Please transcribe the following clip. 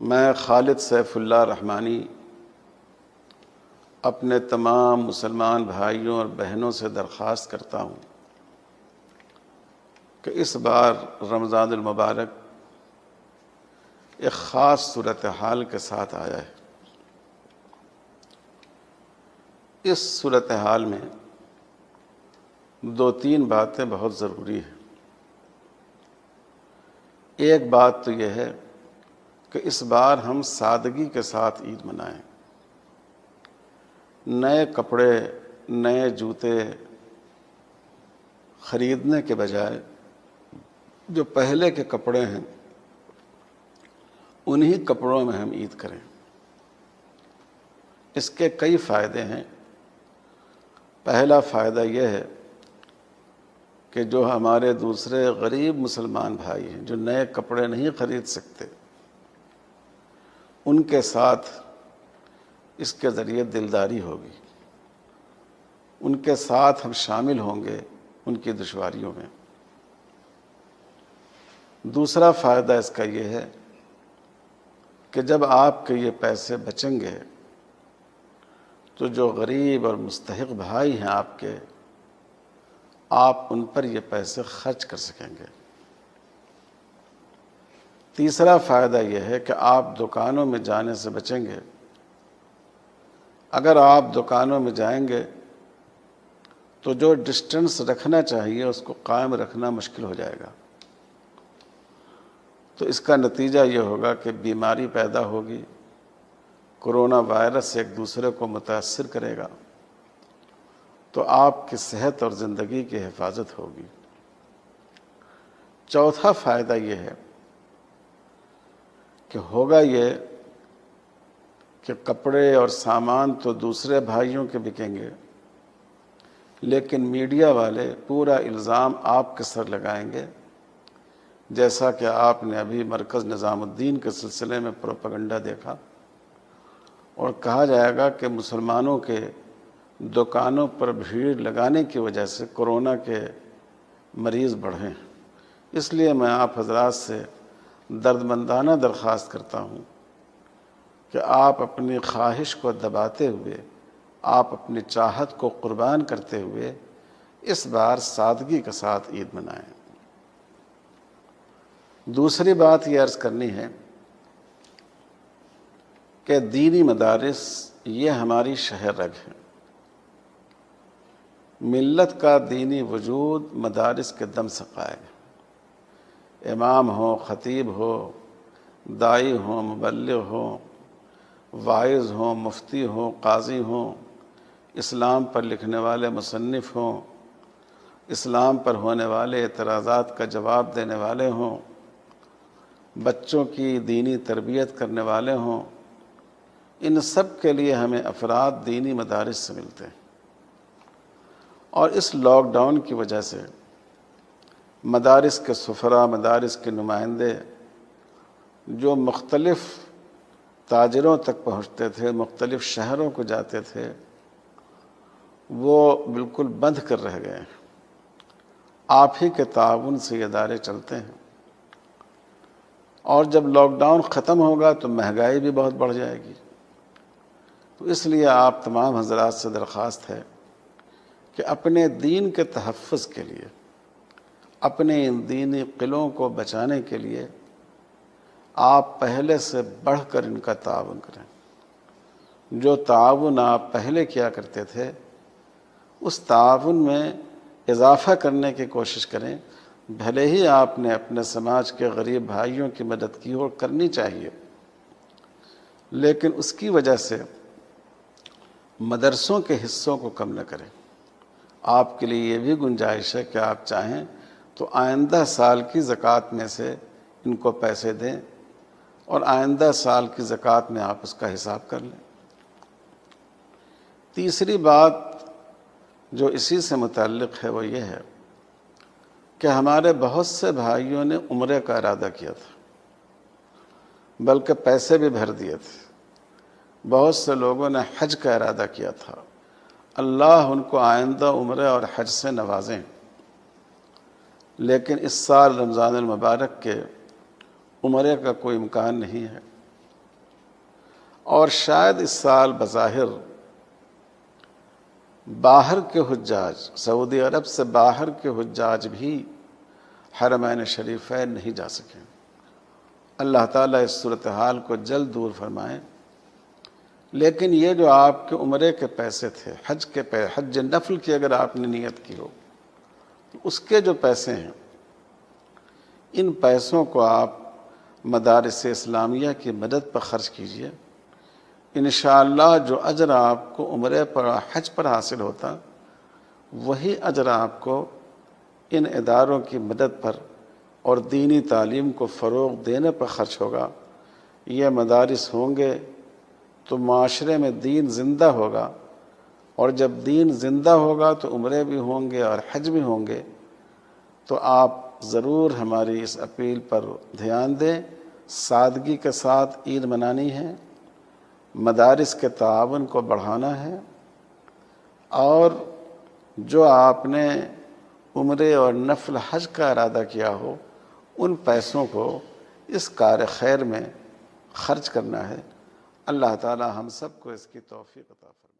میں خالد سیف اللہ رحمانی اپنے تمام مسلمان بھائیوں اور بہنوں سے درخواست کرتا ہوں کہ اس بار رمضان المبارک ایک خاص صورتحال کے ساتھ آیا ہے۔ اس صورتحال میں دو تین باتیں بہت ضروری ہیں۔ ایک بات تو یہ ہے کہ اس بار ہم سادگی کے ساتھ عید منائیں۔ نئے کپڑے، نئے جوتے خریدنے کے بجائے جو پہلے کے کپڑے ہیں انہی کپڑوں میں ہم عید کریں۔ اس کے کئی فائدے ہیں۔ پہلا فائدہ یہ ہے کہ جو ہمارے دوسرے غریب مسلمان بھائی ہیں جو نئے کپڑے نہیں خرید سکتے، ان کے ساتھ اس کے ذریعے دلداری ہوگی، ان کے ساتھ ہم شامل ہوں گے ان کی دشواریوں میں۔ دوسرا فائدہ اس کا یہ ہے کہ جب آپ کے یہ پیسے بچیں گے تو جو غریب اور مستحق بھائی ہیں آپ ان پر یہ پیسے خرچ کر سکیں گے۔ تیسرا فائدہ یہ ہے کہ آپ دکانوں میں جانے سے بچیں گے۔ اگر آپ دکانوں میں جائیں گے تو جو ڈسٹنس رکھنا چاہیے اس کو قائم رکھنا مشکل ہو جائے گا، تو اس کا نتیجہ یہ ہوگا کہ بیماری پیدا ہوگی، کرونا وائرس ایک دوسرے کو متاثر کرے گا، تو آپ کی صحت اور زندگی کی حفاظت ہوگی۔ چوتھا فائدہ یہ ہے کہ ہوگا یہ کہ کپڑے اور سامان تو دوسرے بھائیوں کے بکیں گے، لیکن میڈیا والے پورا الزام آپ کے سر لگائیں گے، جیسا کہ آپ نے ابھی مرکز نظام الدین کے سلسلے میں پروپیگنڈا دیکھا، اور کہا جائے گا کہ مسلمانوں کے دکانوں پر بھیڑ لگانے کی وجہ سے کورونا کے مریض بڑھے۔ اس لیے میں آپ حضرات سے دردمندانہ درخواست کرتا ہوں کہ آپ اپنی خواہش کو دباتے ہوئے، آپ اپنی چاہت کو قربان کرتے ہوئے اس بار سادگی کے ساتھ عید منائیں۔ دوسری بات یہ عرض کرنی ہے کہ دینی مدارس یہ ہماری شہ رگ ہے۔ ملت کا دینی وجود مدارس کے دم سے قائم ہے۔ امام ہو، خطیب ہو، داعی ہوں، مبلغ ہوں، واعظ ہوں، مفتی ہوں، قاضی ہوں، اسلام پر لکھنے والے مصنف ہوں، اسلام پر ہونے والے اعتراضات کا جواب دینے والے ہوں، بچوں کی دینی تربیت کرنے والے ہوں، ان سب کے لیے ہمیں افراد دینی مدارس سے ملتے ہیں۔ اور اس لاک ڈاؤن کی وجہ سے مدارس کے سفراء، مدارس کے نمائندے جو مختلف تاجروں تک پہنچتے تھے، مختلف شہروں کو جاتے تھے، وہ بالکل بند کر رہ گئے ہیں۔ آپ ہی کے تعاون سے یہ ادارے چلتے ہیں، اور جب لاک ڈاؤن ختم ہوگا تو مہنگائی بھی بہت بڑھ جائے گی۔ تو اس لیے آپ تمام حضرات سے درخواست ہے کہ اپنے دین کے تحفظ کے لیے، اپنے ان دینی قلعوں کو بچانے کے لیے آپ پہلے سے بڑھ کر ان کا تعاون کریں۔ جو تعاون آپ پہلے کیا کرتے تھے اس تعاون میں اضافہ کرنے کی کوشش کریں۔ بھلے ہی آپ نے اپنے سماج کے غریب بھائیوں کی مدد کی اور کرنی چاہیے، لیکن اس کی وجہ سے مدرسوں کے حصوں کو کم نہ کریں۔ آپ کے لیے یہ بھی گنجائش ہے کہ آپ چاہیں تو آئندہ سال کی زکوٰۃ میں سے ان کو پیسے دیں، اور آئندہ سال کی زکوٰۃ میں آپ اس کا حساب کر لیں۔ تیسری بات جو اسی سے متعلق ہے وہ یہ ہے کہ ہمارے بہت سے بھائیوں نے عمرے کا ارادہ کیا تھا، بلکہ پیسے بھی بھر دیے تھے۔ بہت سے لوگوں نے حج کا ارادہ کیا تھا۔ اللہ ان کو آئندہ عمرے اور حج سے نوازیں۔ لیکن اس سال رمضان المبارک کے عمرے کا کوئی امکان نہیں ہے۔ اور شاید اس سال بظاہر باہر کے حجاج، سعودی عرب سے باہر کے حجاج بھی حرمین شریفین نہیں جا سکیں۔ اللہ تعالیٰ اس صورتحال کو جلد دور فرمائیں۔ لیکن یہ جو آپ کے عمرے کے پیسے تھے، حج نفل کی اگر آپ نے نیت کی ہو، تو اس کے جو پیسے ہیں، ان پیسوں کو آپ مدارس اسلامیہ کی مدد پر خرچ کیجئے۔ انشاءاللہ جو اجر آپ کو عمرے پر حج پر حاصل ہوتا، وہی اجر آپ کو ان اداروں کی مدد پر اور دینی تعلیم کو فروغ دینے پر خرچ ہوگا۔ یہ مدارس ہوں گے تو معاشرے میں دین زندہ ہوگا، اور جب دین زندہ ہوگا تو عمرے بھی ہوں گے اور حج بھی ہوں گے۔ تو آپ ضرور ہماری اس اپیل پر دھیان دیں۔ سادگی کے ساتھ عید منانی ہے، مدارس کے تعاون کو بڑھانا ہے، اور جو آپ نے عمرے اور نفل حج کا ارادہ کیا ہو، ان پیسوں کو اس کار خیر میں خرچ کرنا ہے۔ اللہ تعالی ہم سب کو اس کی توفیق عطا فرمائے۔